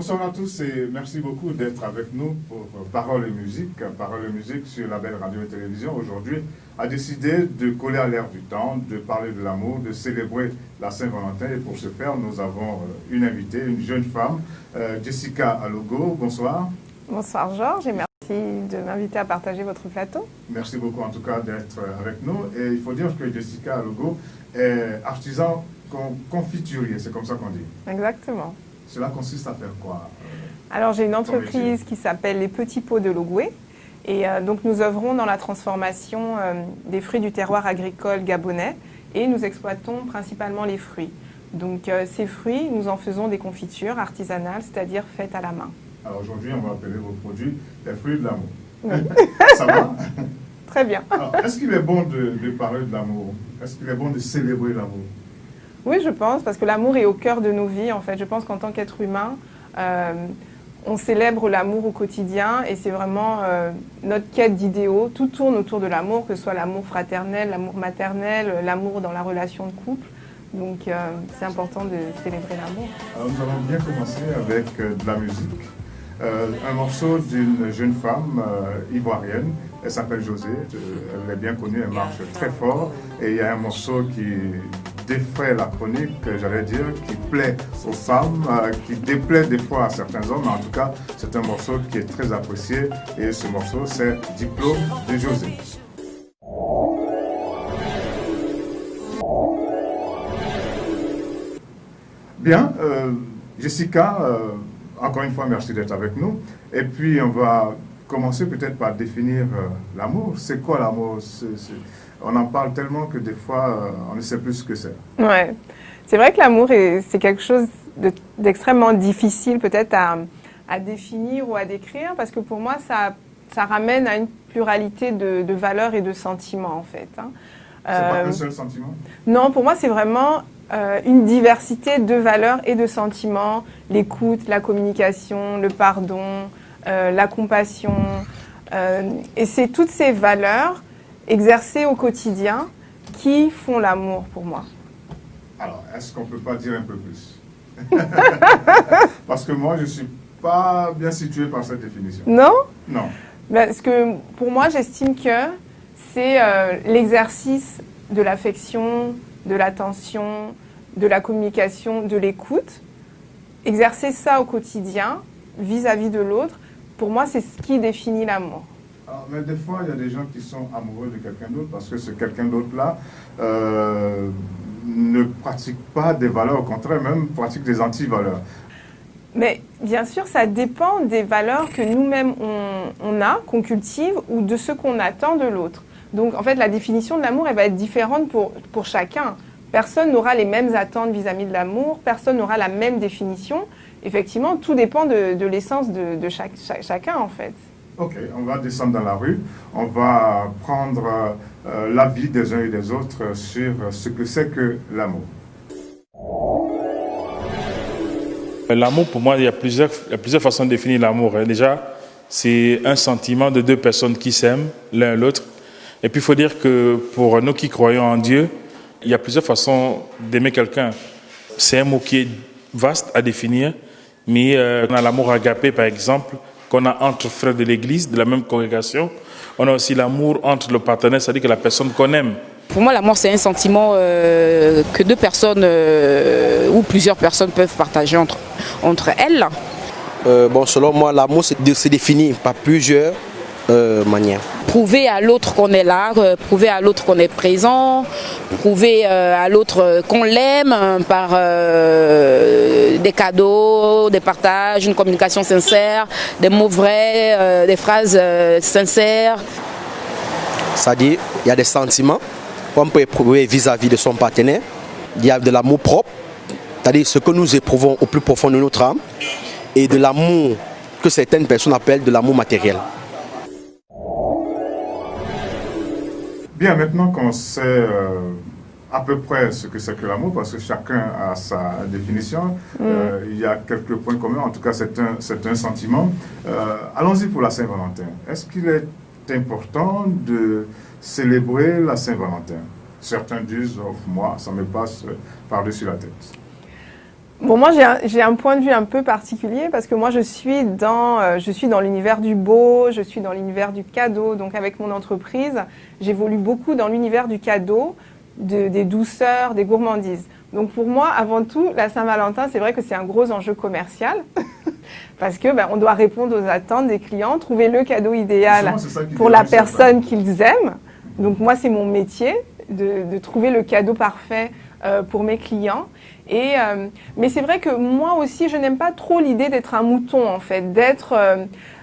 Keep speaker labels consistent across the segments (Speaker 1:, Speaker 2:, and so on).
Speaker 1: Bonsoir à tous et merci beaucoup d'être avec nous pour Parole et musique. Parole et musique sur la belle radio et télévision aujourd'hui a décidé de coller à l'air du temps, de parler de l'amour, de célébrer la Saint-Valentin. Et pour ce faire, nous avons une invitée, une jeune femme, Jessica Alogo. Bonsoir.
Speaker 2: Bonsoir Georges et merci de m'inviter à partager votre plateau.
Speaker 1: Merci beaucoup en tout cas d'être avec nous. Et il faut dire que Jessica Alogo est artisan confiturier, c'est comme ça qu'on dit.
Speaker 2: Exactement.
Speaker 1: Cela consiste à faire quoi?
Speaker 2: Alors j'ai une entreprise qui s'appelle Les Petits Pots de Logoué et donc nous œuvrons dans la transformation des fruits du terroir agricole gabonais et nous exploitons principalement les fruits. Donc ces fruits, nous en faisons des confitures artisanales, c'est-à-dire faites à la main.
Speaker 1: Alors aujourd'hui, on va appeler vos produits les fruits de l'amour.
Speaker 2: Oui.
Speaker 1: Ça va?
Speaker 2: Très bien.
Speaker 1: Alors, est-ce qu'il est bon de parler de l'amour? Est-ce qu'il est bon de célébrer l'amour?
Speaker 2: Oui, je pense, parce que l'amour est au cœur de nos vies. En fait, je pense qu'en tant qu'être humain, on célèbre l'amour au quotidien et c'est vraiment notre quête d'idéaux. Tout tourne autour de l'amour, que ce soit l'amour fraternel, l'amour maternel, l'amour dans la relation de couple. Donc, c'est important de célébrer l'amour.
Speaker 1: Alors, nous allons bien commencer avec de la musique. Un morceau d'une jeune femme ivoirienne. Elle s'appelle José. Elle est bien connue, elle marche très fort. Et il y a un morceau qui défraie la chronique, j'allais dire, qui plaît aux femmes, qui déplaît des fois à certains hommes. En tout cas, c'est un morceau qui est très apprécié. Et ce morceau, c'est Diplôme de José. Bien, Jessica, encore une fois, merci d'être avec nous. Et puis, on va commencer peut-être par définir l'amour. C'est quoi l'amour? On en parle tellement que des fois, on ne sait plus ce que c'est.
Speaker 2: Ouais, c'est vrai que l'amour, c'est quelque chose d'extrêmement difficile peut-être à définir ou à décrire, parce que pour moi, ça ramène à une pluralité de valeurs et de sentiments, en fait. Hein.
Speaker 1: C'est pas un seul sentiment?
Speaker 2: Non, pour moi, c'est vraiment une diversité de valeurs et de sentiments. L'écoute, la communication, le pardon, la compassion. Et c'est toutes ces valeurs exercées au quotidien qui font l'amour pour moi.
Speaker 1: Alors, est-ce qu'on ne peut pas dire un peu plus? Parce que moi, je ne suis pas bien situé par cette définition.
Speaker 2: Non?
Speaker 1: Non.
Speaker 2: Parce que pour moi, j'estime que c'est l'exercice de l'affection, de l'attention, de la communication, de l'écoute. Exercer ça au quotidien, vis-à-vis de l'autre, pour moi, c'est ce qui définit l'amour.
Speaker 1: Mais des fois, il y a des gens qui sont amoureux de quelqu'un d'autre parce que ce quelqu'un d'autre-là ne pratique pas des valeurs, au contraire, même pratique des anti-valeurs.
Speaker 2: Mais bien sûr, ça dépend des valeurs que nous-mêmes on a, qu'on cultive, ou de ce qu'on attend de l'autre. Donc, en fait, la définition de l'amour, elle va être différente pour chacun. Personne n'aura les mêmes attentes vis-à-vis de l'amour, personne n'aura la même définition. Effectivement, tout dépend de l'essence de chacun, en fait.
Speaker 1: Ok, on va descendre dans la rue, on va prendre l'avis des uns et des autres sur ce que c'est que l'amour.
Speaker 3: L'amour, pour moi, il y a plusieurs façons de définir l'amour. Déjà, c'est un sentiment de deux personnes qui s'aiment l'un l'autre. Et puis, il faut dire que pour nous qui croyons en Dieu, il y a plusieurs façons d'aimer quelqu'un. C'est un mot qui est vaste à définir, mais on a l'amour agapé, par exemple, qu'on a entre frères de l'Église, de la même congrégation. On a aussi l'amour entre le partenaire, c'est-à-dire que la personne qu'on aime.
Speaker 4: Pour moi, l'amour, c'est un sentiment que deux personnes ou plusieurs personnes peuvent partager entre elles.
Speaker 5: Selon moi, l'amour se définit par plusieurs manières.
Speaker 4: Prouver à l'autre qu'on est là, prouver à l'autre qu'on est présent, prouver à l'autre qu'on l'aime par des cadeaux, des partages, une communication sincère, des mots vrais, des phrases sincères.
Speaker 5: C'est-à-dire, il y a des sentiments qu'on peut éprouver vis-à-vis de son partenaire. Il y a de l'amour propre, c'est-à-dire ce que nous éprouvons au plus profond de notre âme, et de l'amour que certaines personnes appellent de l'amour matériel.
Speaker 1: Bien, maintenant qu'on sait à peu près ce que c'est que l'amour, parce que chacun a sa définition, il y a quelques points communs, en tout cas c'est un sentiment. Allons-y pour la Saint-Valentin. Est-ce qu'il est important de célébrer la Saint-Valentin? Certains disent, moi, ça me passe par-dessus la tête.
Speaker 2: Bon, moi, j'ai un point de vue un peu particulier parce que moi, je suis dans l'univers du beau, je suis dans l'univers du cadeau. Donc, avec mon entreprise, j'évolue beaucoup dans l'univers du cadeau, des douceurs, des gourmandises. Donc, pour moi, avant tout, la Saint-Valentin, c'est vrai que c'est un gros enjeu commercial parce que on doit répondre aux attentes des clients, trouver le cadeau idéal pour la personne qu'ils aiment. Donc, moi, c'est mon métier de trouver le cadeau parfait pour mes clients. Mais c'est vrai que moi aussi, je n'aime pas trop l'idée d'être un mouton, en fait,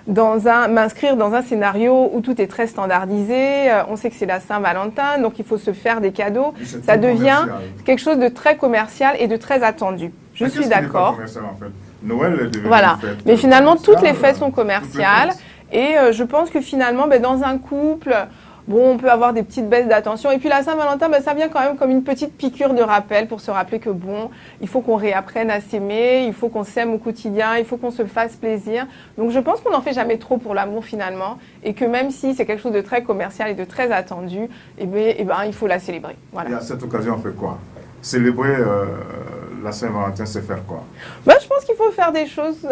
Speaker 2: m'inscrire dans un scénario où tout est très standardisé. On sait que c'est la Saint-Valentin, donc il faut se faire des cadeaux. Ça devient quelque chose de très commercial et de très attendu. Je suis d'accord.
Speaker 1: Noël est devenu
Speaker 2: voilà.
Speaker 1: une fête.
Speaker 2: Mais finalement, toutes les fêtes sont commerciales. Et je pense que finalement, dans un couple, bon, on peut avoir des petites baisses d'attention. Et puis la Saint-Valentin, ça vient quand même comme une petite piqûre de rappel pour se rappeler que bon, il faut qu'on réapprenne à s'aimer, il faut qu'on s'aime au quotidien, il faut qu'on se fasse plaisir. Donc je pense qu'on n'en fait jamais trop pour l'amour finalement. Et que même si c'est quelque chose de très commercial et de très attendu, il faut la célébrer. Voilà.
Speaker 1: Et à cette occasion, on fait quoi? Célébrer la Saint-Valentin, c'est faire quoi?
Speaker 2: Je pense qu'il faut faire des choses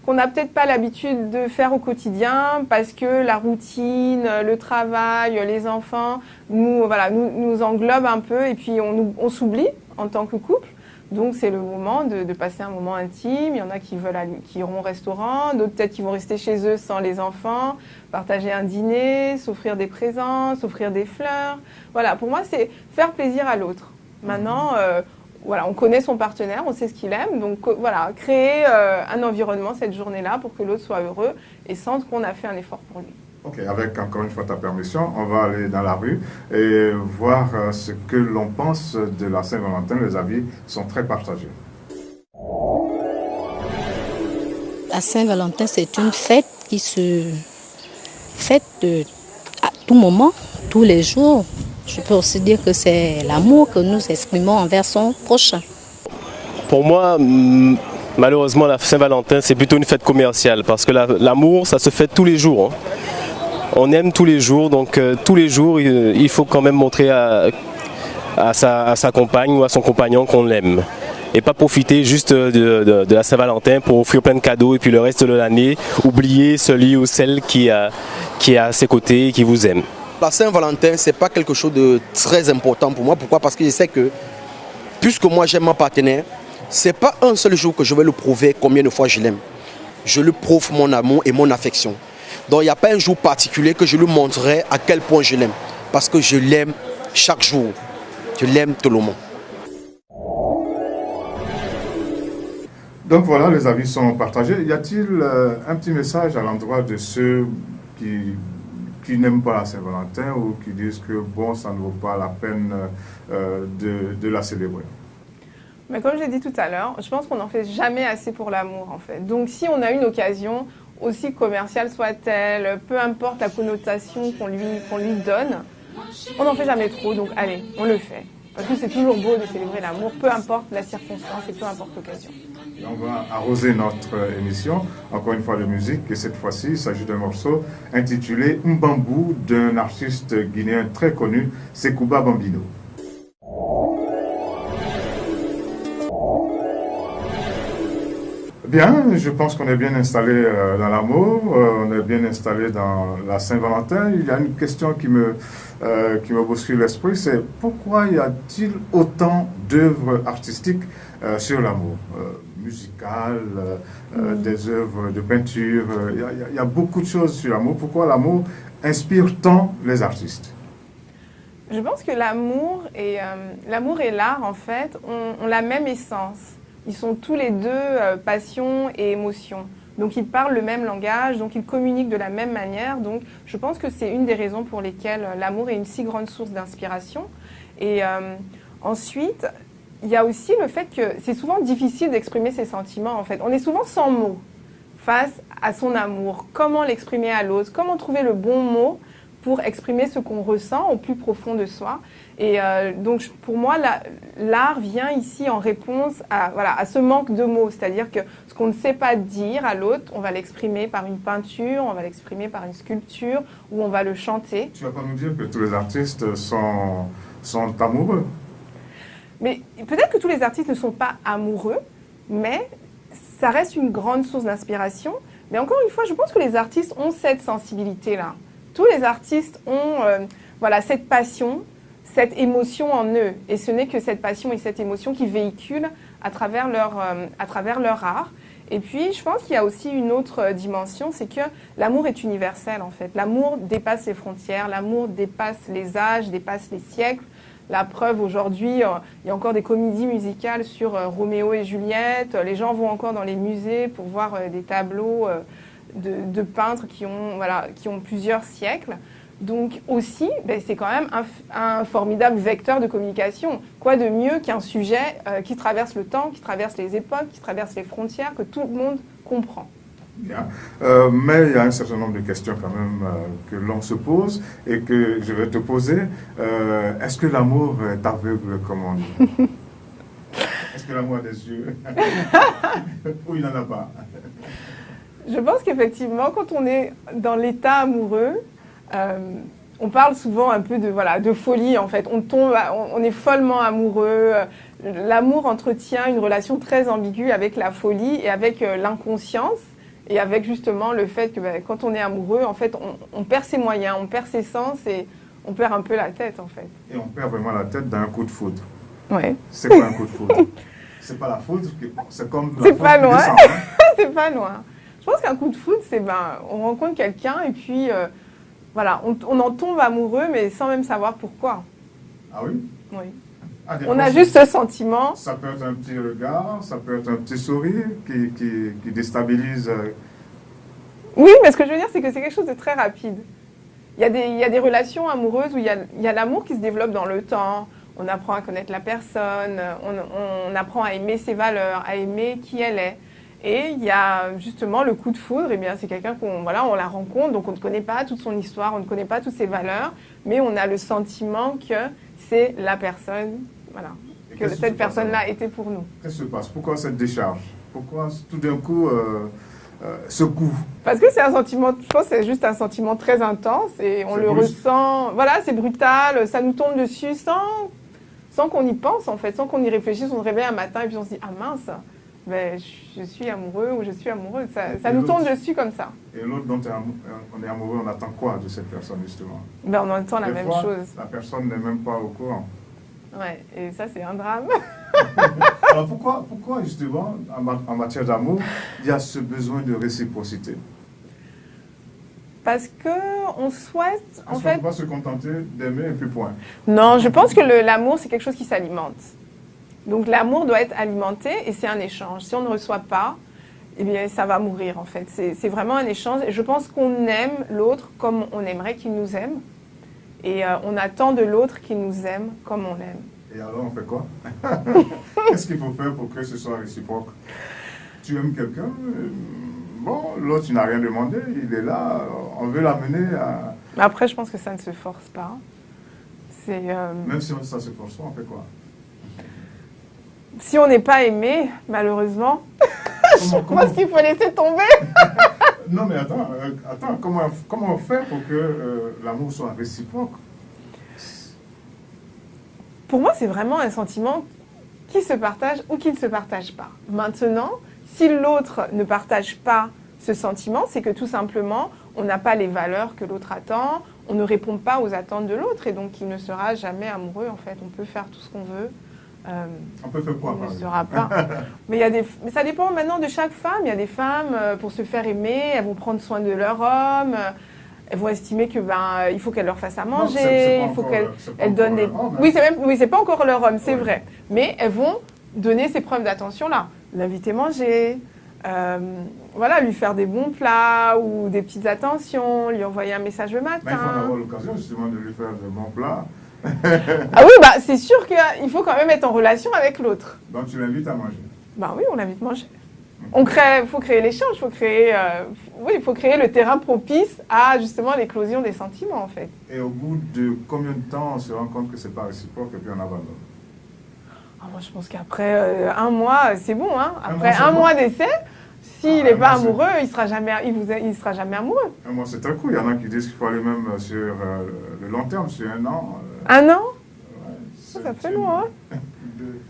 Speaker 2: qu'on n'a peut-être pas l'habitude de faire au quotidien parce que la routine, le travail, les enfants nous englobent un peu et puis on s'oublie en tant que couple. Donc c'est le moment de passer un moment intime. Il y en a qui iront au restaurant, d'autres peut-être qui vont rester chez eux sans les enfants, partager un dîner, s'offrir des présents, s'offrir des fleurs. Voilà, pour moi c'est faire plaisir à l'autre. Maintenant, on connaît son partenaire, on sait ce qu'il aime. Donc créer un environnement cette journée-là pour que l'autre soit heureux et sente qu'on a fait un effort pour lui.
Speaker 1: Ok, avec encore une fois ta permission, on va aller dans la rue et voir ce que l'on pense de la Saint-Valentin. Les avis sont très partagés.
Speaker 6: La Saint-Valentin, c'est une fête qui se fête à tout moment, tous les jours. Je peux aussi dire que c'est l'amour que nous exprimons envers son prochain.
Speaker 7: Pour moi, malheureusement, la Saint-Valentin, c'est plutôt une fête commerciale parce que l'amour, ça se fête tous les jours. Hein. On aime tous les jours, donc tous les jours, il faut quand même montrer à sa compagne ou à son compagnon qu'on l'aime. Et pas profiter juste de la Saint-Valentin pour offrir plein de cadeaux et puis le reste de l'année, oublier celui ou celle qui est à ses côtés et qui vous aime.
Speaker 5: La Saint-Valentin, ce n'est pas quelque chose de très important pour moi. Pourquoi? Parce que je sais que, puisque moi j'aime mon partenaire, ce n'est pas un seul jour que je vais le prouver combien de fois je l'aime. Je lui prouve mon amour et mon affection. Donc il n'y a pas un jour particulier que je lui montrerai à quel point je l'aime. Parce que je l'aime chaque jour. Je l'aime tout le monde.
Speaker 1: Donc voilà, les avis sont partagés. Y a-t-il un petit message à l'endroit de ceux qui n'aiment pas la Saint-Valentin ou qui disent que bon, ça ne vaut pas la peine de la célébrer?
Speaker 2: Mais comme j'ai dit tout à l'heure, je pense qu'on n'en fait jamais assez pour l'amour en fait. Donc si on a une occasion, aussi commerciale soit-elle, peu importe la connotation qu'on lui donne, on n'en fait jamais trop, donc allez, on le fait. Parce que c'est toujours beau de célébrer l'amour, peu importe la circonstance et peu importe l'occasion.
Speaker 1: On va arroser notre émission, encore une fois de musique, et cette fois-ci, il s'agit d'un morceau intitulé Mbambou d'un artiste guinéen très connu, Sekouba Bambino. Bien, je pense qu'on est bien installé dans l'amour, on est bien installé dans la Saint-Valentin. Il y a une question qui me bouscule l'esprit, c'est pourquoi y a-t-il autant d'œuvres artistiques sur l'amour, musicales, des œuvres de peinture, il y a beaucoup de choses sur l'amour. Pourquoi l'amour inspire tant les artistes?
Speaker 2: Je pense que l'amour et l'art, en fait, ont la même essence. Ils sont tous les deux passion et émotion. Donc ils parlent le même langage, donc ils communiquent de la même manière. Donc je pense que c'est une des raisons pour lesquelles l'amour est une si grande source d'inspiration. Et ensuite, il y a aussi le fait que c'est souvent difficile d'exprimer ses sentiments, en fait. On est souvent sans mots face à son amour. Comment l'exprimer à l'autre? Comment trouver le bon mot pour exprimer ce qu'on ressent au plus profond de soi? Et donc, pour moi, l'art vient ici en réponse à ce manque de mots. C'est-à-dire que ce qu'on ne sait pas dire à l'autre, on va l'exprimer par une peinture, on va l'exprimer par une sculpture, ou on va le chanter.
Speaker 1: Tu ne vas pas nous dire que tous les artistes sont amoureux?
Speaker 2: Mais peut-être que tous les artistes ne sont pas amoureux, mais ça reste une grande source d'inspiration. Mais encore une fois, je pense que les artistes ont cette sensibilité-là. Tous les artistes ont voilà, cette passion, cette émotion en eux. Et ce n'est que cette passion et cette émotion qui véhiculent à travers leur art. Et puis, je pense qu'il y a aussi une autre dimension, c'est que l'amour est universel, en fait. L'amour dépasse les frontières, l'amour dépasse les âges, dépasse les siècles. La preuve, aujourd'hui, il y a encore des comédies musicales sur Roméo et Juliette. Les gens vont encore dans les musées pour voir des tableaux de peintres qui ont plusieurs siècles. Donc aussi, c'est quand même un formidable vecteur de communication. Quoi de mieux qu'un sujet qui traverse le temps, qui traverse les époques, qui traverse les frontières, que tout le monde comprend.
Speaker 1: Bien. Mais il y a un certain nombre de questions quand même que l'on se pose et que je vais te poser. Est-ce que l'amour est aveugle, comme on dit? Est-ce que l'amour a des yeux? Ou il n'en a pas?
Speaker 2: Je pense qu'effectivement, quand on est dans l'état amoureux, on parle souvent un peu de folie, en fait. On est follement amoureux. L'amour entretient une relation très ambiguë avec la folie et avec l'inconscience. Et avec justement le fait que quand on est amoureux, en fait, on perd ses moyens, on perd ses sens et on perd un peu la tête, en fait.
Speaker 1: Et on perd vraiment la tête d'un coup de foudre.
Speaker 2: Ouais.
Speaker 1: C'est quoi un coup de foudre? C'est pas la foudre, c'est comme la
Speaker 2: c'est
Speaker 1: foudre
Speaker 2: pas
Speaker 1: qui
Speaker 2: loin.
Speaker 1: descend, hein?
Speaker 2: C'est pas loin. Je pense qu'un coup de foudre, c'est on rencontre quelqu'un et puis voilà, on en tombe amoureux, mais sans même savoir pourquoi.
Speaker 1: Ah oui?
Speaker 2: Oui.
Speaker 1: Ah,
Speaker 2: On a juste ce sentiment.
Speaker 1: Ça peut être un petit regard, ça peut être un petit sourire qui déstabilise.
Speaker 2: Oui, mais ce que je veux dire, c'est que c'est quelque chose de très rapide. Il y a des relations amoureuses où il y a l'amour qui se développe dans le temps. On apprend à connaître la personne, on apprend à aimer ses valeurs, à aimer qui elle est. Et il y a justement le coup de foudre, eh bien, c'est quelqu'un on la rencontre, donc on ne connaît pas toute son histoire, on ne connaît pas toutes ses valeurs, mais on a le sentiment que c'est la personne, voilà, que cette personne-là était pour nous.
Speaker 1: Qu'est-ce qui se passe? Pourquoi cette décharge? Pourquoi tout d'un coup ce coup?
Speaker 2: Parce que c'est un sentiment, je pense que c'est juste un sentiment très intense et on le ressent, voilà, c'est brutal, ça nous tombe dessus sans qu'on y pense en fait, sans qu'on y réfléchisse, on se réveille un matin et puis on se dit « Ah mince !» je suis amoureux ou je suis amoureuse. Ça nous tombe dessus comme ça.
Speaker 1: Et l'autre dont on est amoureux, on attend quoi de cette personne justement?
Speaker 2: On attend la même chose.
Speaker 1: La personne n'est même pas au courant.
Speaker 2: Ouais, et ça c'est un drame.
Speaker 1: Alors pourquoi justement, en matière d'amour, il y a ce besoin de réciprocité?
Speaker 2: Parce qu'on souhaite, en fait...
Speaker 1: On ne peut pas se contenter d'aimer et puis point.
Speaker 2: Non, je pense que l'amour c'est quelque chose qui s'alimente. Donc l'amour doit être alimenté et c'est un échange. Si on ne reçoit pas, eh bien ça va mourir en fait. C'est vraiment un échange et je pense qu'on aime l'autre comme on aimerait qu'il nous aime. Et on attend de l'autre qu'il nous aime comme on l'aime.
Speaker 1: Et alors on fait quoi? Qu'est-ce qu'il faut faire pour que ce soit réciproque? Tu aimes quelqu'un, bon, l'autre il n'a rien demandé, il est là, on veut l'amener à...
Speaker 2: Après je pense que ça ne se force pas.
Speaker 1: Même si ça se force pas, on fait quoi?
Speaker 2: Si on n'est pas aimé, malheureusement, je pense qu'il faut laisser tomber.
Speaker 1: Non mais attends, comment on fait pour que l'amour soit réciproque?
Speaker 2: Pour moi, c'est vraiment un sentiment qui se partage ou qui ne se partage pas. Maintenant, si l'autre ne partage pas ce sentiment, c'est que tout simplement, on n'a pas les valeurs que l'autre attend, on ne répond pas aux attentes de l'autre et donc il ne sera jamais amoureux en fait. On peut faire tout ce qu'on veut.
Speaker 1: On peut faire quoi?
Speaker 2: Il ne sera pas. Mais ça dépend maintenant de chaque femme. Il y a des femmes, pour se faire aimer, elles vont prendre soin de leur homme. Elles vont estimer que il faut qu'elle leur fasse à manger, il faut qu'elle donne des. Oui, c'est pas encore leur homme, c'est vrai. Mais elles vont donner ces preuves d'attention là, l'inviter manger, voilà, lui faire des bons plats ou des petites attentions, lui envoyer un message le matin.
Speaker 1: Mais il faut avoir l'occasion justement de lui faire de bons plats.
Speaker 2: Ah oui, c'est sûr qu'il faut quand même être en relation avec l'autre.
Speaker 1: Donc tu l'invites à manger?
Speaker 2: Oui, on l'invite à manger. Il faut créer l'échange, il faut créer le terrain propice à justement l'éclosion des sentiments en fait.
Speaker 1: Et au bout de combien de temps on se rend compte que c'est pas réciproque et puis on abandonne?
Speaker 2: Moi je pense qu'après un mois, c'est bon. Hein. Après un mois d'essai, s'il n'est pas amoureux, il sera jamais amoureux.
Speaker 1: Un mois c'est un coup. Il y en a qui disent qu'il faut aller même sur le long terme, sur un an.
Speaker 2: Un an? Ça fait loin.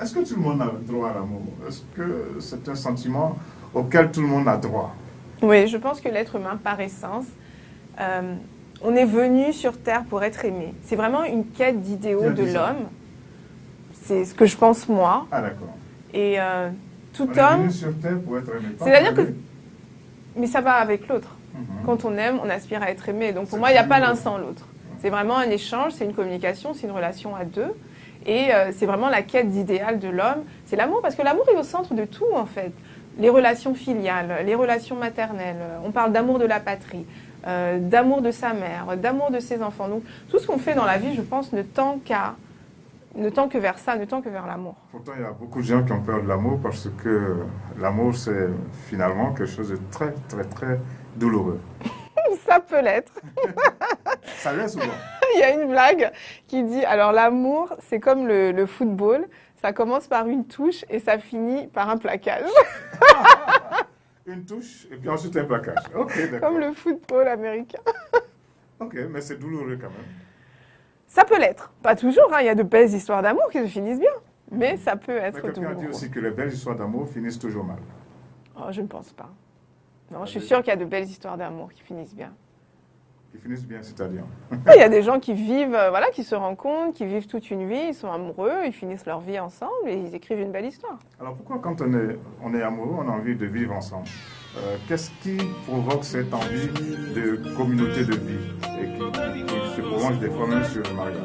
Speaker 1: Est-ce que tout le monde a droit à l'amour? Est-ce que c'est un sentiment auquel tout le monde a droit?
Speaker 2: Oui, je pense que l'être humain, par essence, on est venu sur Terre pour être aimé. C'est vraiment une quête d'idéaux de l'homme. C'est ce que je pense moi.
Speaker 1: Ah d'accord.
Speaker 2: Et tout
Speaker 1: on est
Speaker 2: homme...
Speaker 1: venu sur Terre pour être aimé.
Speaker 2: C'est-à-dire que... Mais ça va avec l'autre. Quand on aime, on aspire à être aimé. Donc pour moi, il n'y a pas l'un sans l'autre. C'est vraiment un échange, c'est une communication, c'est une relation à deux. Et c'est vraiment la quête d'idéal de l'homme. C'est l'amour, parce que l'amour est au centre de tout, en fait. Les relations filiales, les relations maternelles. On parle d'amour de la patrie, d'amour de sa mère, d'amour de ses enfants. Donc tout ce qu'on fait dans la vie, je pense, ne tend que vers ça, ne tend que vers l'amour.
Speaker 1: Pourtant, il y a beaucoup de gens qui ont peur de l'amour parce que l'amour, c'est finalement quelque chose de très, très, très douloureux.
Speaker 2: Ça peut l'être.
Speaker 1: Ça l'est souvent.
Speaker 2: Il y a une blague qui dit, alors l'amour, c'est comme le football, ça commence par une touche et ça finit par un plaquage.
Speaker 1: Une touche et puis ensuite un plaquage. Ok, d'accord.
Speaker 2: Comme le football américain.
Speaker 1: Ok, mais c'est douloureux quand même.
Speaker 2: Ça peut l'être. Pas toujours, hein. Il y a de belles histoires d'amour qui se finissent bien. Mais ça peut être
Speaker 1: Mais quelqu'un
Speaker 2: douloureux.
Speaker 1: dit aussi que les belles histoires d'amour finissent toujours mal.
Speaker 2: Oh, je ne pense pas. Non, je suis sûre qu'il y a de belles histoires d'amour qui finissent bien.
Speaker 1: Qui finissent bien, c'est-à-dire?
Speaker 2: Il y a des gens qui vivent, voilà, qui se rencontrent, qui vivent toute une vie, ils sont amoureux, ils finissent leur vie ensemble et ils écrivent une belle histoire.
Speaker 1: Alors pourquoi quand on est amoureux, on a envie de vivre ensemble? Qu'est-ce qui provoque cette envie de communauté de vie et qui se prolonge des fois même sur le mariage?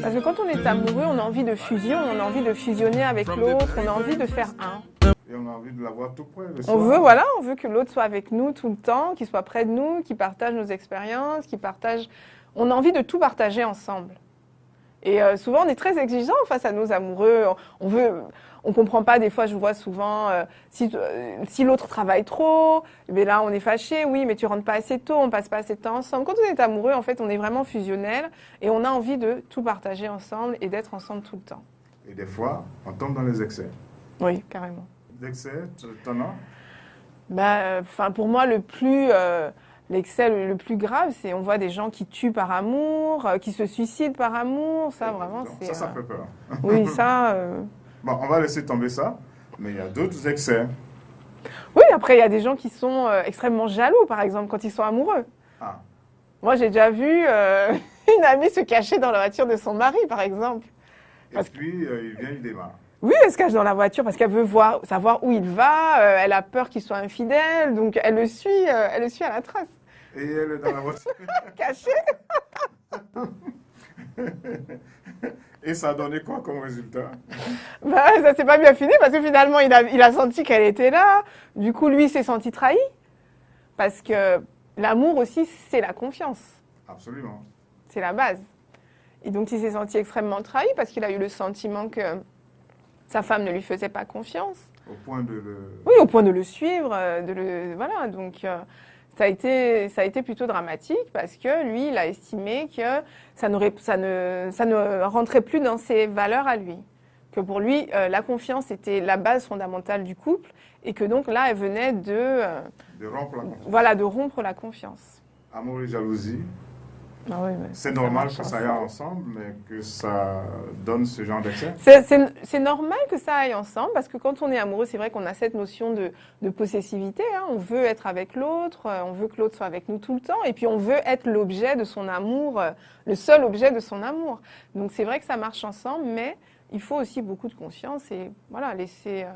Speaker 2: Parce que quand on est amoureux, on a envie de fusion, on a envie de fusionner avec l'autre, on a envie de faire un.
Speaker 1: Et on a envie de l'avoir tout près.
Speaker 2: On veut que l'autre soit avec nous tout le temps, qu'il soit près de nous, qu'il partage nos expériences, qu'il partage... On a envie de tout partager ensemble. Et souvent, on est très exigeant face à nos amoureux. On comprend pas, des fois, je vois souvent, si l'autre travaille trop, mais là, on est fâché. Oui, mais tu rentres pas assez tôt, on passe pas assez de temps ensemble. Quand on est amoureux, en fait, on est vraiment fusionnel et on a envie de tout partager ensemble et d'être ensemble tout le temps.
Speaker 1: Et des fois, on tombe dans les excès.
Speaker 2: Oui, carrément.
Speaker 1: L'excès, t'en as?
Speaker 2: Pour moi, l'excès le plus grave, c'est on voit des gens qui tuent par amour, qui se suicident par amour. Ça, vraiment, c'est...
Speaker 1: Ça fait peur.
Speaker 2: Oui, ça...
Speaker 1: Bon, on va laisser tomber ça, mais il y a d'autres excès.
Speaker 2: Oui, après, il y a des gens qui sont extrêmement jaloux, par exemple, quand ils sont amoureux.
Speaker 1: Ah.
Speaker 2: Moi, j'ai déjà vu une amie se cacher dans la voiture de son mari, par exemple.
Speaker 1: Et puis, il vient, il démarre.
Speaker 2: Oui, elle se cache dans la voiture parce qu'elle veut savoir où il va, elle a peur qu'il soit infidèle, donc elle le suit à la trace.
Speaker 1: Et elle est dans la voiture.
Speaker 2: Cachée.
Speaker 1: Et ça a donné quoi comme résultat?
Speaker 2: Ça s'est pas bien fini parce que finalement, il a senti qu'elle était là. Du coup, lui, il s'est senti trahi. Parce que l'amour aussi, c'est la confiance.
Speaker 1: Absolument.
Speaker 2: C'est la base. Et donc, il s'est senti extrêmement trahi parce qu'il a eu le sentiment que sa femme ne lui faisait pas confiance.
Speaker 1: Au point de le...
Speaker 2: Oui, au point de le suivre, voilà. Donc, ça a été plutôt dramatique parce que lui, il a estimé que ça ne rentrait plus dans ses valeurs à lui. Que pour lui, la confiance était la base fondamentale du couple et que donc là, elle venait de
Speaker 1: rompre la confiance.
Speaker 2: Voilà, de rompre la confiance.
Speaker 1: Amour et jalousie.
Speaker 2: Ah oui,
Speaker 1: c'est normal que ça aille ensemble, mais que ça donne ce genre d'excès.
Speaker 2: C'est normal que ça aille ensemble, parce que quand on est amoureux, c'est vrai qu'on a cette notion de possessivité. Hein. On veut être avec l'autre, on veut que l'autre soit avec nous tout le temps, et puis on veut être l'objet de son amour, le seul objet de son amour. Donc c'est vrai que ça marche ensemble, mais il faut aussi beaucoup de conscience et voilà, laisser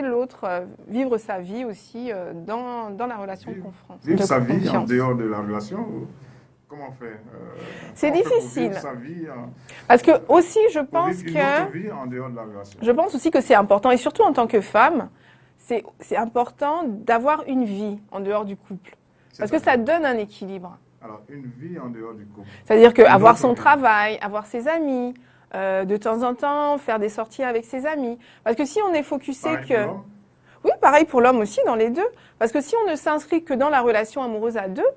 Speaker 2: l'autre vivre sa vie aussi dans la relation de confiance.
Speaker 1: Vivre sa vie en dehors de la relation. Comment on fait
Speaker 2: C'est difficile.
Speaker 1: Vivre sa vie,
Speaker 2: parce que aussi, je pense
Speaker 1: que vie en dehors de la relation.
Speaker 2: Je pense aussi que c'est important, et surtout en tant que femme, c'est important d'avoir une vie en dehors du couple, parce que ça donne un équilibre.
Speaker 1: Alors, une vie en dehors du couple.
Speaker 2: C'est-à-dire qu'avoir son travail, avoir ses amis, de temps en temps faire des sorties avec ses amis, parce que si on est focusé que... Oui, pareil pour l'homme aussi, dans les deux, parce que si on ne s'inscrit que dans la relation amoureuse à deux,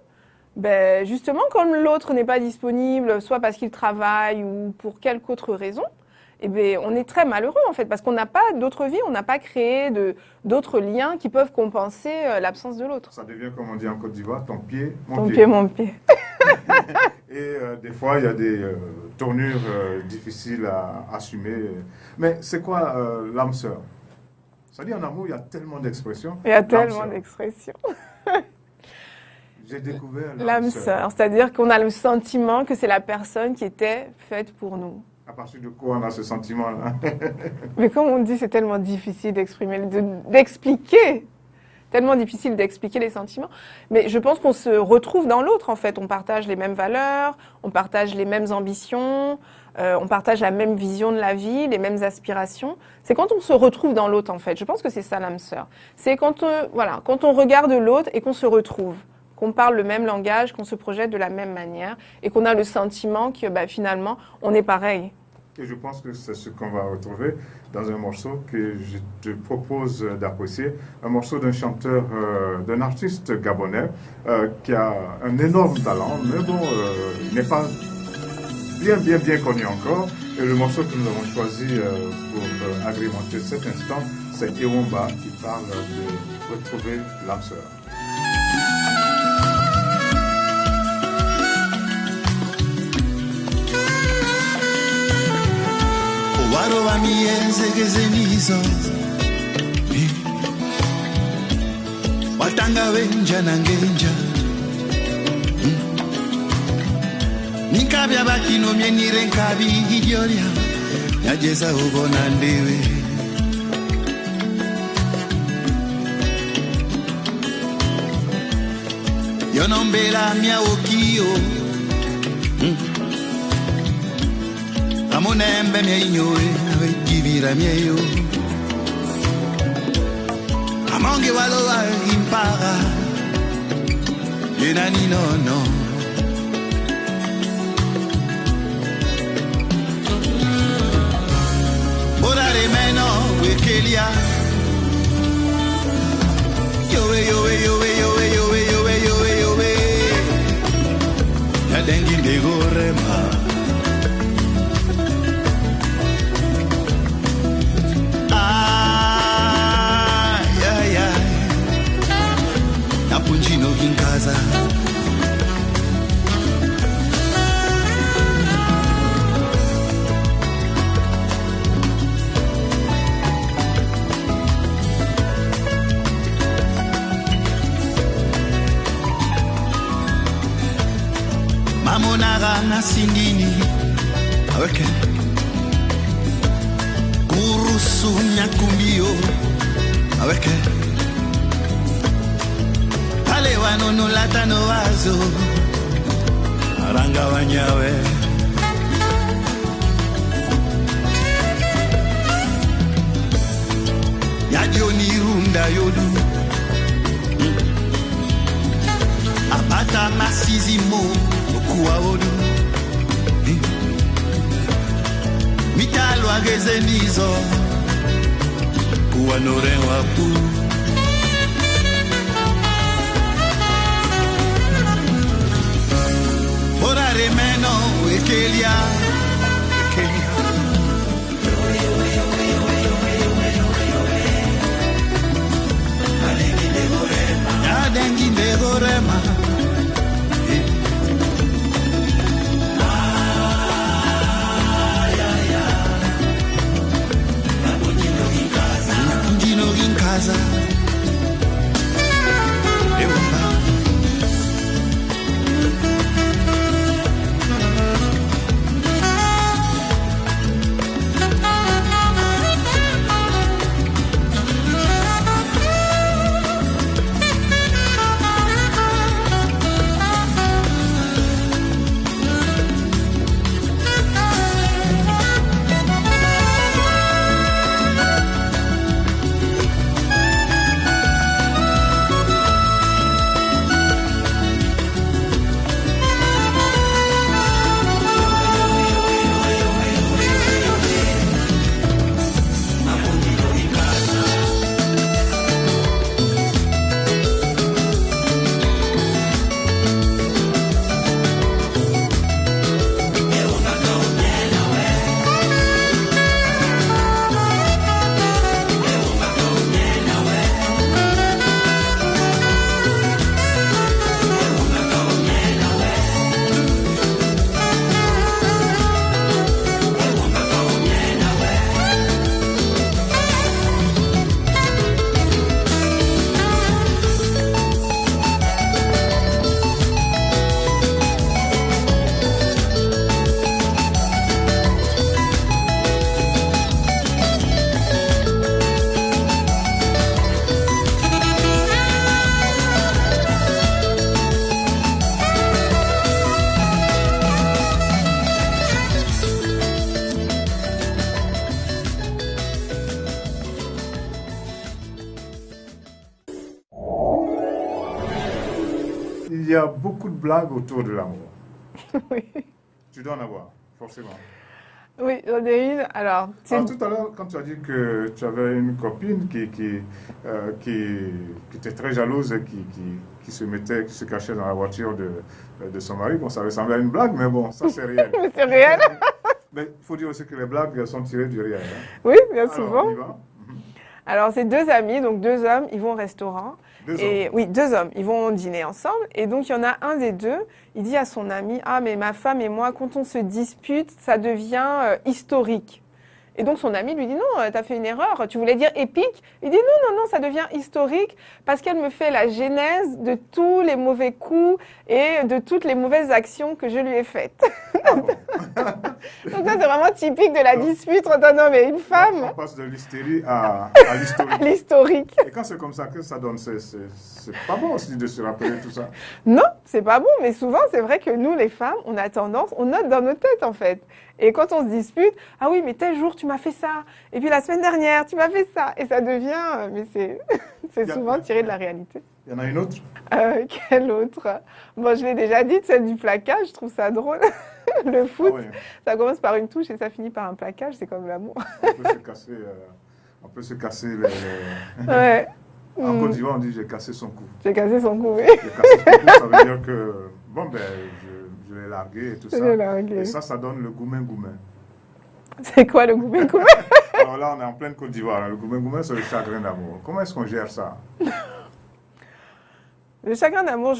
Speaker 2: ben justement, comme l'autre n'est pas disponible, soit parce qu'il travaille ou pour quelque autre raison, eh bien, on est très malheureux en fait, parce qu'on n'a pas d'autre vie, on n'a pas créé d'autres liens qui peuvent compenser l'absence de l'autre.
Speaker 1: Ça devient, comme on dit en Côte d'Ivoire, ton pied, mon
Speaker 2: Ton
Speaker 1: pied.
Speaker 2: pied, mon pied.
Speaker 1: Et des fois, il y a des tournures difficiles à assumer. Mais c'est quoi l'âme sœur? C'est-à-dire, en amour, il y a tellement d'expressions.
Speaker 2: Il y a tellement d'expressions.
Speaker 1: J'ai découvert
Speaker 2: l'âme sœur, c'est-à-dire qu'on a le sentiment que c'est la personne qui était faite pour nous.
Speaker 1: À partir de quoi on a ce sentiment-là?
Speaker 2: Mais comme on dit, c'est tellement difficile d'exprimer, d'expliquer. Tellement difficile d'expliquer les sentiments. Mais je pense qu'on se retrouve dans l'autre, en fait. On partage les mêmes valeurs, on partage les mêmes ambitions, on partage la même vision de la vie, les mêmes aspirations. C'est quand on se retrouve dans l'autre, en fait. Je pense que c'est ça, l'âme sœur. C'est quand on regarde l'autre et qu'on se retrouve, qu'on parle le même langage, qu'on se projette de la même manière et qu'on a le sentiment que finalement, on est pareil.
Speaker 1: Et je pense que c'est ce qu'on va retrouver dans un morceau que je te propose d'apprécier, un morceau d'un chanteur, d'un artiste gabonais qui a un énorme talent, mais bon, il n'est pas bien connu encore. Et le morceau que nous avons choisi pour agrémenter cet instant, c'est Ewomba qui parle de retrouver l'âme sœur.
Speaker 8: Waro wa mienze gezenizo watanga wenja na ngenja nikabya bakino myenire nkabi hijolya yajeza ubona ndewe yonombela mya okio amunembe myenyoe avejibira myeyo amonge walowa impara yenani nono borare meno wekelia yowe yowe yowe yowe yowe yowe yowe yowe yadengi ndegorema Punjino Ginkaza Mamonaga na singini aweke Kurusu nyakumbio aweke Wanono latano wazo aranga wanyawe yajoni runda yodu apata masizimo okuwa odu mitalo agezenizo kuwa norewa pu Orare meno ekelia Adengi ndegorema Njino ginkaza
Speaker 1: il y a beaucoup de blagues autour de l'amour.
Speaker 2: Oui.
Speaker 1: Tu dois en avoir, forcément.
Speaker 2: Oui, j'en ai une. Alors,
Speaker 1: tout à l'heure, quand tu as dit que tu avais une copine qui était très jalouse et qui se cachait dans la voiture de son mari, bon, ça ressemblait à une blague, mais bon, ça c'est réel.
Speaker 2: Mais c'est réel.
Speaker 1: Mais il faut dire aussi que les blagues sont tirées du réel. Hein.
Speaker 2: Oui, bien
Speaker 1: Alors,
Speaker 2: souvent.
Speaker 1: on y va.
Speaker 2: Alors, c'est deux amis, donc deux hommes, ils vont au restaurant.
Speaker 1: Deux
Speaker 2: Et
Speaker 1: hommes.
Speaker 2: oui, deux hommes, ils vont dîner ensemble. Et donc, il y en a un des deux, il dit à son ami, ah, mais ma femme et moi, quand on se dispute, ça devient historique. Et donc, son ami lui dit, non, t'as fait une erreur, tu voulais dire épique. Il dit, non, ça devient historique parce qu'elle me fait la genèse de tous les mauvais coups et de toutes les mauvaises actions que je lui ai faites.
Speaker 1: Ah bon.
Speaker 2: Donc, ça, c'est vraiment typique de la dispute entre un homme et une femme.
Speaker 1: On passe de l'hystérie à l'historique.
Speaker 2: L'historique.
Speaker 1: Et quand c'est comme ça que ça donne, c'est pas bon aussi de se rappeler tout ça.
Speaker 2: Non, c'est pas bon, mais souvent, c'est vrai que nous, les femmes, on a tendance, on note dans nos têtes, en fait. Et quand on se dispute, ah oui, mais tel jour, tu m'as fait ça. Et puis la semaine dernière, tu m'as fait ça. Et ça devient, mais c'est souvent tiré de la réalité.
Speaker 1: Il y en a une autre?
Speaker 2: Quelle autre? Bon, je l'ai déjà dit, celle du plaquage, je trouve ça drôle. Le foot,
Speaker 1: Ah ouais.
Speaker 2: ça commence par une touche et ça finit par un plaquage, c'est comme l'amour.
Speaker 1: On peut se casser les...
Speaker 2: Ouais.
Speaker 1: En Côte d'Ivoire, on dit j'ai cassé son cou.
Speaker 2: J'ai cassé son cou, oui.
Speaker 1: J'ai cassé son cou, ça veut dire que, bon, ben, je l'ai largué et tout ça.
Speaker 2: Je l'ai largué.
Speaker 1: Et ça donne le goumen-goumen.
Speaker 2: C'est quoi le goumé-goumé?
Speaker 1: Alors là, on est en pleine Côte d'Ivoire. Hein. Le goumen-goumen, c'est le chagrin d'amour. Comment est-ce qu'on gère ça?
Speaker 2: Le chagrin d'amour,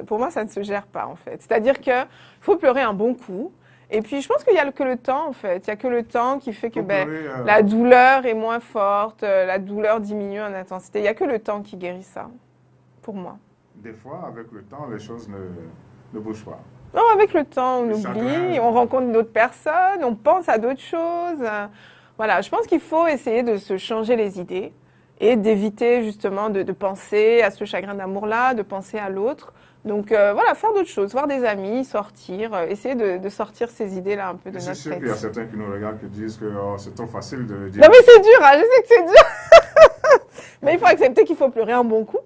Speaker 2: pour moi, ça ne se gère pas, en fait. C'est-à-dire qu'il faut pleurer un bon coup. Et puis, je pense qu'il n'y a que le temps, en fait. Il n'y a que le temps qui fait que la douleur est moins forte, la douleur diminue en intensité. Il n'y a que le temps qui guérit ça, pour moi.
Speaker 1: Des fois, avec le temps, les choses ne bougent pas.
Speaker 2: Non, avec le temps, on oublie,
Speaker 1: chagrin.
Speaker 2: on rencontre d'autres personnes, on pense à d'autres choses. Voilà, je pense qu'il faut essayer de se changer les idées et d'éviter justement de penser à ce chagrin d'amour-là, de penser à l'autre. Donc voilà, faire d'autres choses, voir des amis, sortir, essayer de sortir ces idées-là un peu de notre tête.
Speaker 1: C'est sûr qu'il y a certains qui nous regardent qui disent que c'est trop facile de le dire.
Speaker 2: Non mais c'est dur, hein, je sais que c'est dur. Mais il faut accepter qu'il faut pleurer un bon coup.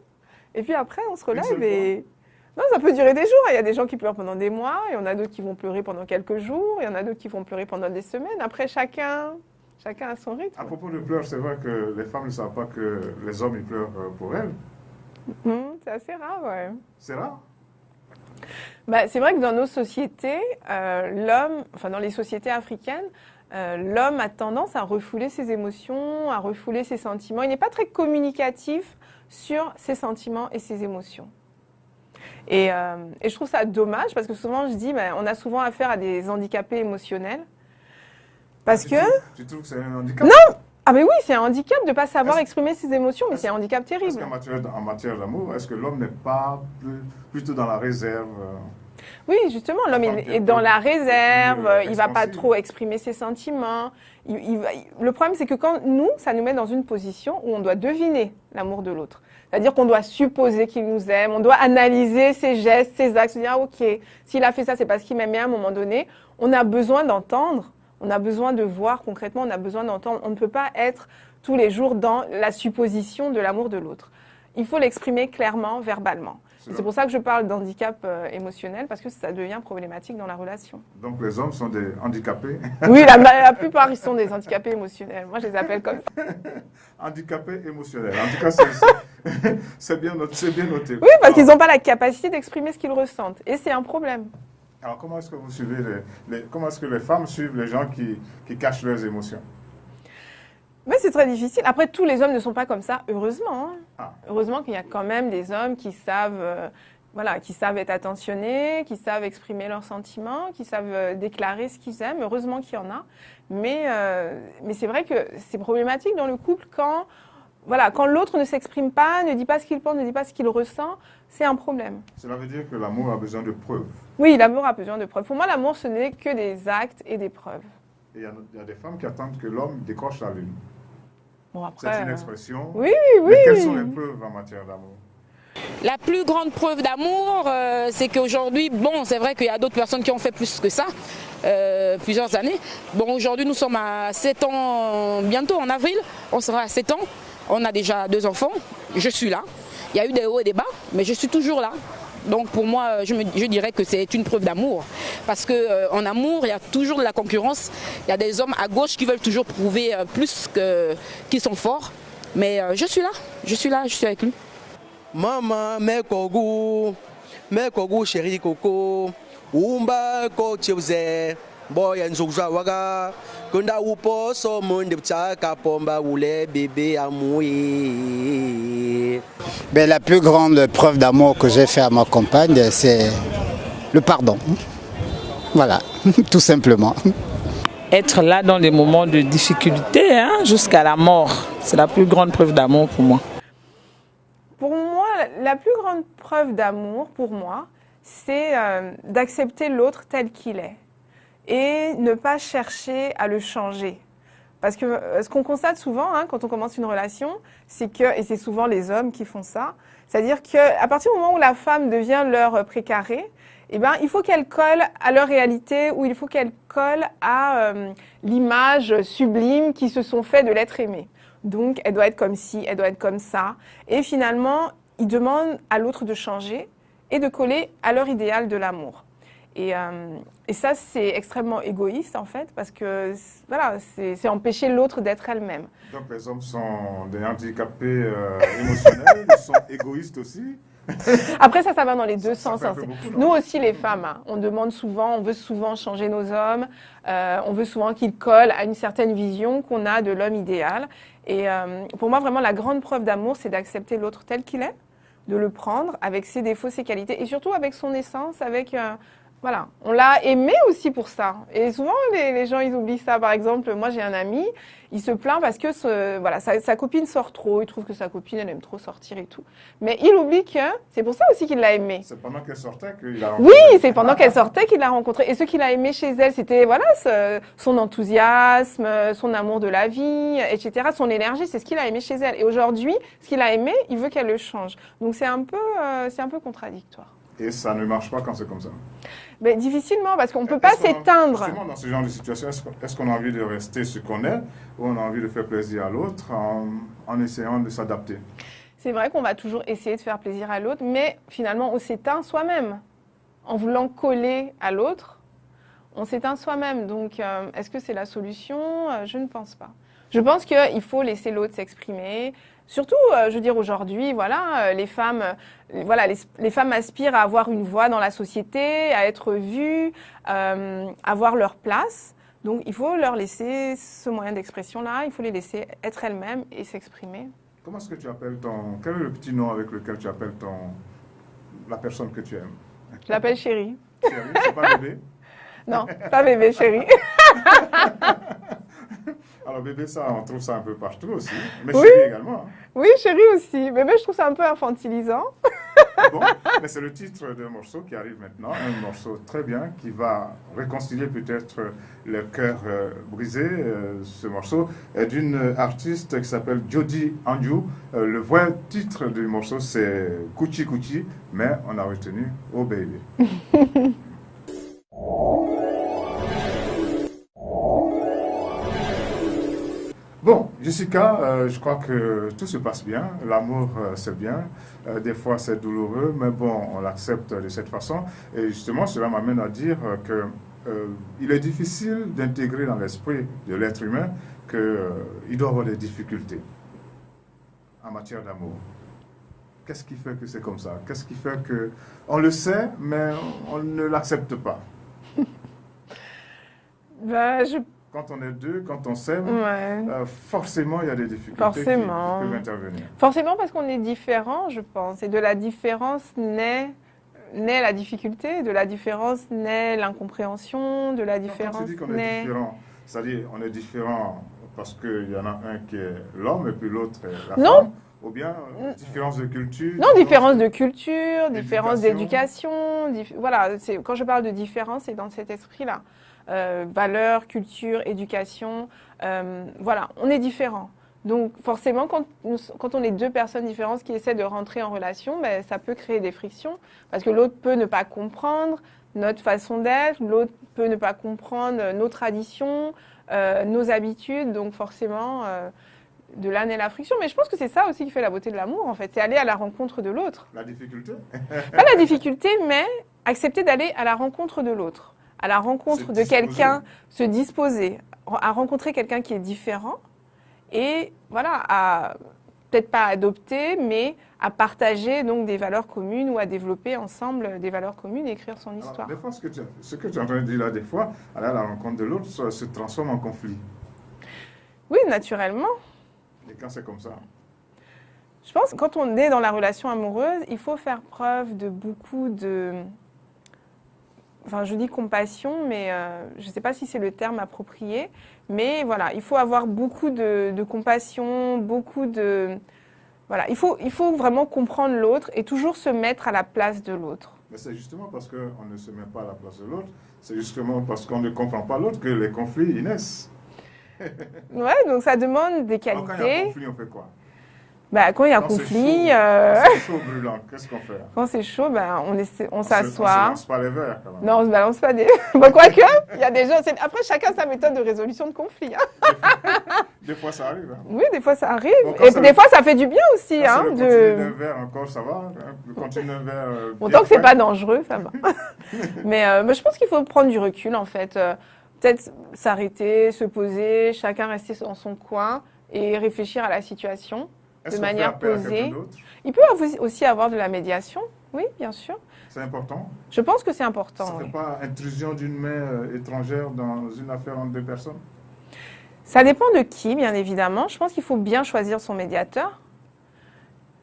Speaker 2: Et puis après, on se relève et... Non, ça peut durer des jours. Il y a des gens qui pleurent pendant des mois, il y en a d'autres qui vont pleurer pendant quelques jours, il y en a d'autres qui vont pleurer pendant des semaines. Après, chacun a son rythme.
Speaker 1: À propos de pleurs, c'est vrai que les femmes ne savent pas que les hommes ils pleurent pour elles.
Speaker 2: C'est assez rare, ouais.
Speaker 1: C'est rare?
Speaker 2: C'est vrai que dans nos sociétés, dans les sociétés africaines, l'homme a tendance à refouler ses émotions, à refouler ses sentiments. Il n'est pas très communicatif sur ses sentiments et ses émotions. Et je trouve ça dommage parce que souvent je dis, on a souvent affaire à des handicapés émotionnels. Parce que...
Speaker 1: Tu trouves que c'est un handicap?
Speaker 2: Non! Ah mais oui, c'est un handicap de ne pas savoir exprimer ses émotions, mais c'est un handicap terrible.
Speaker 1: Est-ce qu'en matière d'amour, est-ce que l'homme n'est pas plutôt dans la réserve?
Speaker 2: Oui, justement, l'homme est dans la réserve, il ne va pas
Speaker 1: expansif.
Speaker 2: trop exprimer ses sentiments. Le problème, c'est que quand ça nous met dans une position où on doit deviner l'amour de l'autre. C'est-à-dire qu'on doit supposer qu'il nous aime, on doit analyser ses gestes, ses actes, se dire, ah, ok, s'il a fait ça, c'est parce qu'il m'aime bien à un moment donné. On a besoin d'entendre, on a besoin de voir concrètement, on a besoin d'entendre. On ne peut pas être tous les jours dans la supposition de l'amour de l'autre. Il faut l'exprimer clairement, verbalement. C'est pour ça que je parle d'handicap émotionnel, parce que ça devient problématique dans la relation.
Speaker 1: Donc les hommes sont des handicapés?
Speaker 2: Oui, la plupart, ils sont des handicapés émotionnels. Moi, je les appelle comme ça.
Speaker 1: Handicapés émotionnels. En tout cas, c'est bien noté.
Speaker 2: Oui, parce qu'ils n'ont pas la capacité d'exprimer ce qu'ils ressentent. Et c'est un problème.
Speaker 1: Alors comment est-ce que vous suivez comment est-ce que les femmes suivent les gens qui cachent leurs émotions?
Speaker 2: Mais c'est très difficile. Après, tous les hommes ne sont pas comme ça, heureusement. Hein.
Speaker 1: Ah.
Speaker 2: Heureusement qu'il y a quand même des hommes qui savent, qui savent être attentionnés, qui savent exprimer leurs sentiments, qui savent déclarer ce qu'ils aiment. Heureusement qu'il y en a. Mais c'est vrai que c'est problématique dans le couple quand l'autre ne s'exprime pas, ne dit pas ce qu'il pense, ne dit pas ce qu'il ressent. C'est un problème.
Speaker 1: Cela veut dire que l'amour a besoin de preuves.
Speaker 2: Oui, l'amour a besoin de preuves. Pour moi, l'amour, ce n'est que des actes et des preuves.
Speaker 1: Et il y a des femmes qui attendent que l'homme décroche la lune.
Speaker 2: Bon, après,
Speaker 1: c'est une expression.
Speaker 2: Oui.
Speaker 1: Mais quelles sont les preuves en matière d'amour?
Speaker 4: La plus grande preuve d'amour, c'est qu'aujourd'hui, c'est vrai qu'il y a d'autres personnes qui ont fait plus que ça, plusieurs années. Bon, aujourd'hui, nous sommes à 7 ans, bientôt en avril, on sera à 7 ans. On a déjà 2 enfants, je suis là. Il y a eu des hauts et des bas, mais je suis toujours là. Donc pour moi, je dirais que c'est une preuve d'amour. Parce qu'en amour, il y a toujours de la concurrence. Il y a des hommes à gauche qui veulent toujours prouver plus qu'ils sont forts. Mais je suis là, je suis avec lui.
Speaker 5: Maman, mes kogu, chéri coco, umba ko cheuze, boy and waga, kunda upo so monde pchaka pomba oule bébé amoui.
Speaker 9: Ben, la plus grande preuve d'amour que j'ai fait à ma compagne, c'est le pardon. Voilà, tout simplement.
Speaker 10: Être là dans les moments de difficulté, jusqu'à la mort, c'est la plus grande preuve d'amour pour moi.
Speaker 2: Pour moi, la plus grande preuve d'amour, pour moi, c'est d'accepter l'autre tel qu'il est et ne pas chercher à le changer. Parce que ce qu'on constate souvent quand on commence une relation, c'est que, et c'est souvent les hommes qui font ça, c'est-à-dire qu'à partir du moment où la femme devient leur précaré, eh ben, il faut qu'elle colle à leur réalité ou il faut qu'elle colle à l'image sublime qu'ils se sont fait de l'être aimé. Donc, elle doit être comme ci, elle doit être comme ça. Et finalement, ils demandent à l'autre de changer et de coller à leur idéal de l'amour. Et ça, c'est extrêmement égoïste, en fait, parce que voilà, c'est empêcher l'autre d'être elle-même.
Speaker 1: Donc, les hommes sont des handicapés émotionnels, ils sont égoïstes aussi.
Speaker 2: Après, ça va dans les deux sens.
Speaker 1: Beaucoup,
Speaker 2: nous aussi, les femmes, on demande souvent, on veut souvent changer nos hommes, on veut souvent qu'ils collent à une certaine vision qu'on a de l'homme idéal. Et pour moi, vraiment, la grande preuve d'amour, c'est d'accepter l'autre tel qu'il est, de le prendre avec ses défauts, ses qualités, et surtout avec son essence, avec... Voilà, on l'a aimé aussi pour ça. Et souvent, les gens, ils oublient ça. Par exemple, moi, j'ai un ami, il se plaint parce que sa copine sort trop. Il trouve que sa copine, elle aime trop sortir et tout. Mais il oublie que c'est pour ça aussi qu'il l'a aimée.
Speaker 1: C'est pendant qu'elle sortait qu'il l'a rencontrée.
Speaker 2: Oui, c'est pendant qu'elle sortait qu'il l'a rencontrée. Et ce qu'il a aimé chez elle, c'était son enthousiasme, son amour de la vie, etc. Son énergie, c'est ce qu'il a aimé chez elle. Et aujourd'hui, ce qu'il a aimé, il veut qu'elle le change. Donc c'est un peu contradictoire.
Speaker 1: Et ça ne marche pas quand c'est comme ça.
Speaker 2: Mais difficilement, parce qu'on ne peut pas s'éteindre.
Speaker 1: Justement, dans ce genre de situation, est-ce qu'on a envie de rester ce qu'on est ou on a envie de faire plaisir à l'autre en essayant de s'adapter?
Speaker 2: C'est vrai qu'on va toujours essayer de faire plaisir à l'autre, mais finalement, on s'éteint soi-même. En voulant coller à l'autre, on s'éteint soi-même. Donc, est-ce que c'est la solution? Je ne pense pas. Je pense qu'il faut laisser l'autre s'exprimer. Surtout, je veux dire, aujourd'hui, voilà, les femmes aspirent à avoir une voix dans la société, à être vues, à avoir leur place. Donc, il faut leur laisser ce moyen d'expression-là, il faut les laisser être elles-mêmes et s'exprimer.
Speaker 1: Comment est-ce que tu appelles quel est le petit nom avec lequel tu appelles la personne que tu aimes?
Speaker 2: Je l'appelle chérie.
Speaker 1: Chérie, c'est pas bébé?
Speaker 2: Non, pas bébé, chérie.
Speaker 1: Alors bébé, ça, on trouve ça un peu partout aussi, mais
Speaker 2: oui.
Speaker 1: chérie également.
Speaker 2: Oui, chérie aussi. Bébé, je trouve ça un peu infantilisant.
Speaker 1: Bon, mais c'est le titre d'un morceau qui arrive maintenant, un morceau très bien qui va réconcilier peut-être le cœur brisé. Ce morceau est d'une artiste qui s'appelle Jody Anju. Le vrai titre du morceau, c'est Kuchi Kuchi, mais on a retenu Oh Baby. Bon, Jessica, je crois que tout se passe bien. L'amour, c'est bien. Des fois, c'est douloureux, mais bon, on l'accepte de cette façon. Et justement, cela m'amène à dire que il est difficile d'intégrer dans l'esprit de l'être humain qu'il doit avoir des difficultés en matière d'amour. Qu'est-ce qui fait que c'est comme ça? Qu'est-ce qui fait que... On le sait, mais on ne l'accepte pas. Quand on est deux, quand on s'aime, forcément, il y a des difficultés qui peuvent intervenir.
Speaker 2: Forcément, parce qu'on est différents, je pense. Et de la différence naît la difficulté, de la différence naît l'incompréhension, de la différence
Speaker 1: quand tu dis qu'on est différent, c'est-à-dire on est différent parce qu'il y en a un qui est l'homme et puis l'autre est la femme? Ou bien différence de culture?
Speaker 2: Non, différence de culture, différence d'éducation. Voilà, quand je parle de différence, c'est dans cet esprit-là. Valeurs, culture, éducation, voilà, on est différents. Donc forcément, quand on est deux personnes différentes qui essaient de rentrer en relation, ben, ça peut créer des frictions, parce que l'autre peut ne pas comprendre notre façon d'être, l'autre peut ne pas comprendre nos traditions, nos habitudes, donc forcément, de l'âne et la friction. Mais je pense que c'est ça aussi qui fait la beauté de l'amour, en fait. C'est aller à la rencontre de l'autre.
Speaker 1: La difficulté?
Speaker 2: Pas la difficulté, mais accepter d'aller à la rencontre de l'autre. À la rencontre de quelqu'un, se disposer. À rencontrer quelqu'un qui est différent. Et voilà, à peut-être pas adopter, mais à partager donc des valeurs communes ou à développer ensemble des valeurs communes et écrire son histoire.
Speaker 1: Alors, des fois, ce que tu es en train de dire là, des fois, aller à la rencontre de l'autre se transforme en conflit.
Speaker 2: Oui, naturellement.
Speaker 1: Et quand c'est comme ça?
Speaker 2: Je pense que quand on est dans la relation amoureuse, il faut faire preuve de beaucoup de... Enfin, je dis compassion, mais je ne sais pas si c'est le terme approprié. Mais voilà, il faut avoir beaucoup de compassion, beaucoup de... Voilà, il faut vraiment comprendre l'autre et toujours se mettre à la place de l'autre.
Speaker 1: Mais c'est justement parce qu'on ne se met pas à la place de l'autre, c'est justement parce qu'on ne comprend pas l'autre que les conflits y naissent.
Speaker 2: Ouais, donc ça demande des qualités.
Speaker 1: Alors, quand il y a un conflit, on fait quoi?
Speaker 2: Quand il y a conflit...
Speaker 1: C'est chaud brûlant, qu'est-ce qu'on fait?
Speaker 2: Quand c'est chaud, on s'assoit.
Speaker 1: On se balance pas les verres, quand même.
Speaker 2: Non, on se balance pas des... Quoique, il y a des gens... Après, chacun sa méthode de résolution de conflit.
Speaker 1: Des fois, ça arrive. Hein.
Speaker 2: Oui, des fois, ça arrive.
Speaker 1: Bon,
Speaker 2: et des fois, ça fait du bien aussi.
Speaker 1: Quand
Speaker 2: de...
Speaker 1: c'est le d'un verre, encore, ça va. Hein. Le continu d'un verre...
Speaker 2: Tant que c'est pas dangereux, ça va. mais je pense qu'il faut prendre du recul, en fait. Peut-être s'arrêter, se poser, chacun rester dans son coin et réfléchir à la situation. De manière posée. Il peut aussi avoir de la médiation, oui, bien sûr.
Speaker 1: C'est important?
Speaker 2: Je pense que c'est important.
Speaker 1: Ça ne fait pas intrusion d'une main étrangère dans une affaire entre deux personnes?
Speaker 2: Ça dépend de qui, bien évidemment. Je pense qu'il faut bien choisir son médiateur.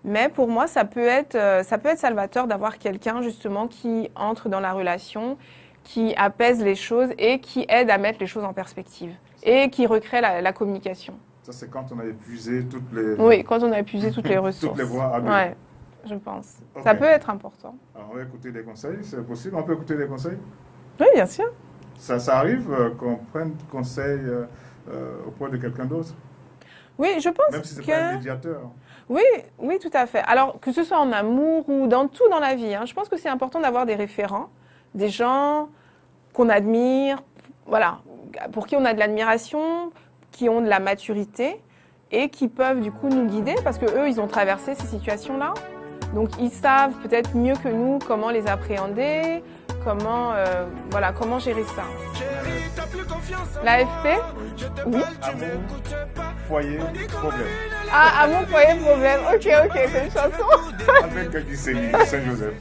Speaker 2: Mais pour moi, ça peut être salvateur d'avoir quelqu'un, justement, qui entre dans la relation, qui apaise les choses et qui aide à mettre les choses en perspective. Et qui recrée la communication.
Speaker 1: Ça, c'est quand on a épuisé toutes les...
Speaker 2: Oui, quand on a épuisé toutes les ressources.
Speaker 1: Toutes les voies à deux.
Speaker 2: Ouais, je pense.
Speaker 1: Okay.
Speaker 2: Ça peut être important.
Speaker 1: Alors, on va écouter des conseils, c'est possible? On peut écouter des conseils?
Speaker 2: Oui, bien sûr.
Speaker 1: Ça arrive qu'on prenne conseil auprès de quelqu'un d'autre?
Speaker 2: Oui, je pense que...
Speaker 1: Même si ce n'est pas un médiateur.
Speaker 2: Oui, tout à fait. Alors, que ce soit en amour ou dans tout dans la vie, je pense que c'est important d'avoir des référents, des gens qu'on admire, voilà, pour qui on a de l'admiration, qui ont de la maturité et qui peuvent du coup nous guider parce que eux ils ont traversé ces situations-là. Donc ils savent peut-être mieux que nous comment les appréhender, comment gérer ça. L'AFP? Oui.
Speaker 1: Amour, foyer, problème.
Speaker 2: Ah, amour, foyer, problème. Ok, c'est une chanson.
Speaker 1: Avec Gisèle, Saint-Joseph.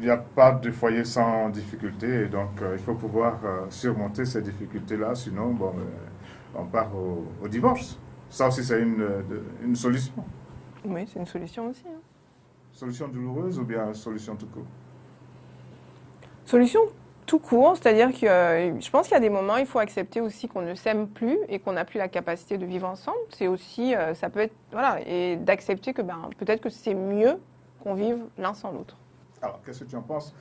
Speaker 1: Il n'y a pas de foyer sans difficulté, et donc il faut pouvoir surmonter ces difficultés-là, sinon on part au divorce. Ça aussi, c'est une solution.
Speaker 2: Oui, c'est une solution aussi.
Speaker 1: Solution douloureuse ou bien solution tout court?
Speaker 2: Solution tout court, c'est-à-dire que je pense qu'il y a des moments, il faut accepter aussi qu'on ne s'aime plus et qu'on n'a plus la capacité de vivre ensemble. C'est aussi, ça peut être, voilà, et d'accepter que peut-être que c'est mieux qu'on vive l'un sans l'autre.
Speaker 1: Alors, qu'est-ce que tu en penses?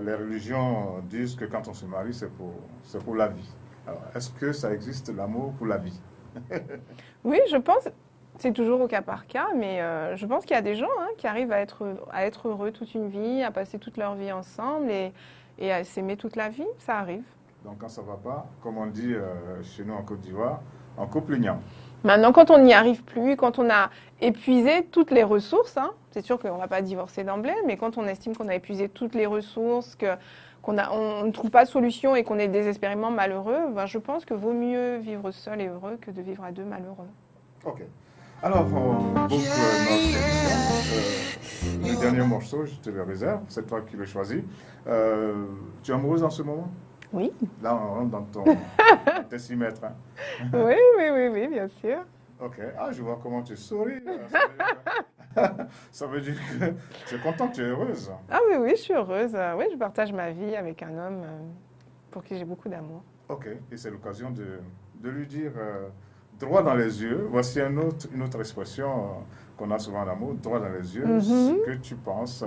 Speaker 1: Les religions disent que quand on se marie, c'est pour la vie. Alors, est-ce que ça existe, l'amour pour la vie?
Speaker 2: Oui, je pense, c'est toujours au cas par cas, mais je pense qu'il y a des gens qui arrivent à être heureux toute une vie, à passer toute leur vie ensemble et à s'aimer toute la vie, ça arrive.
Speaker 1: Donc, quand ça ne va pas, comme on dit chez nous en Côte d'Ivoire, en couple lignant.
Speaker 2: Maintenant, quand on n'y arrive plus, quand on a épuisé toutes les ressources, c'est sûr qu'on ne va pas divorcer d'emblée, mais quand on estime qu'on a épuisé toutes les ressources, qu'on ne trouve pas de solution et qu'on est désespérément malheureux, je pense que vaut mieux vivre seul et heureux que de vivre à deux malheureux.
Speaker 1: Ok. Alors, on boucle notre émission. Le dernier morceau, je te le réserve, c'est toi qui le choisis. Tu es amoureuse en ce moment?
Speaker 2: Oui.
Speaker 1: Là, on rentre dans ton décimètre.
Speaker 2: Oui, bien sûr.
Speaker 1: Ok. Ah, je vois comment tu souris. Ça veut dire que tu es contente, tu es heureuse.
Speaker 2: Ah oui, je suis heureuse. Oui, je partage ma vie avec un homme pour qui j'ai beaucoup d'amour.
Speaker 1: Ok. Et c'est l'occasion de lui dire droit dans les yeux. Voici une autre expression qu'on a souvent en amour, droit dans les yeux. Ce que tu penses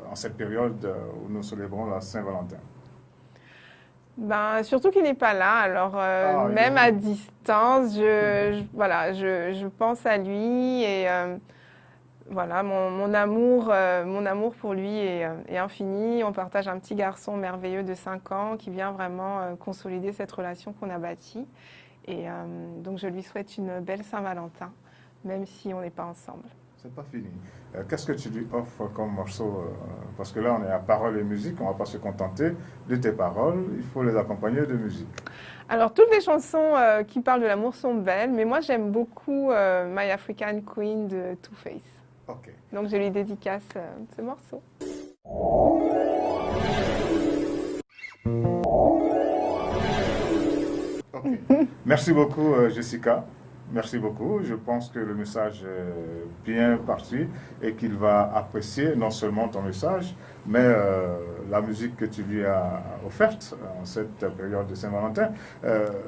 Speaker 1: en cette période où nous célébrons la Saint-Valentin.
Speaker 2: Surtout qu'il n'est pas là, alors même à distance, je pense à lui et Voilà, mon amour pour lui est infini. On partage un petit garçon merveilleux de 5 ans qui vient vraiment consolider cette relation qu'on a bâtie. Et donc je lui souhaite une belle Saint-Valentin, même si on n'est pas ensemble.
Speaker 1: C'est pas fini. Qu'est-ce que tu lui offres comme morceau parce que là, on est à paroles et musique, on ne va pas se contenter de tes paroles, il faut les accompagner de musique.
Speaker 2: Alors, toutes les chansons qui parlent de l'amour sont belles, mais moi, j'aime beaucoup My African Queen de Two Face.
Speaker 1: Ok.
Speaker 2: Donc, je lui dédicace ce morceau.
Speaker 1: Okay. Merci beaucoup, Jessica. Merci beaucoup. Je pense que le message est bien parti et qu'il va apprécier non seulement ton message, mais la musique que tu lui as offerte en cette période de Saint-Valentin.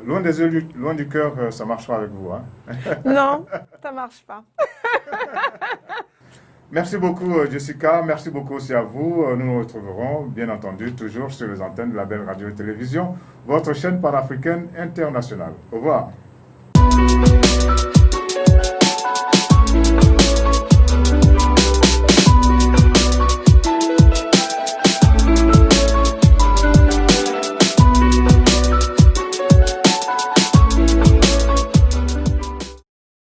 Speaker 1: Loin des yeux, loin du cœur, ça ne marche pas avec vous. Hein?
Speaker 2: Non, ça ne marche pas.
Speaker 1: Merci beaucoup, Jessica. Merci beaucoup aussi à vous. Nous nous retrouverons, bien entendu, toujours sur les antennes de la Belle Radio et Télévision, votre chaîne panafricaine internationale. Au revoir.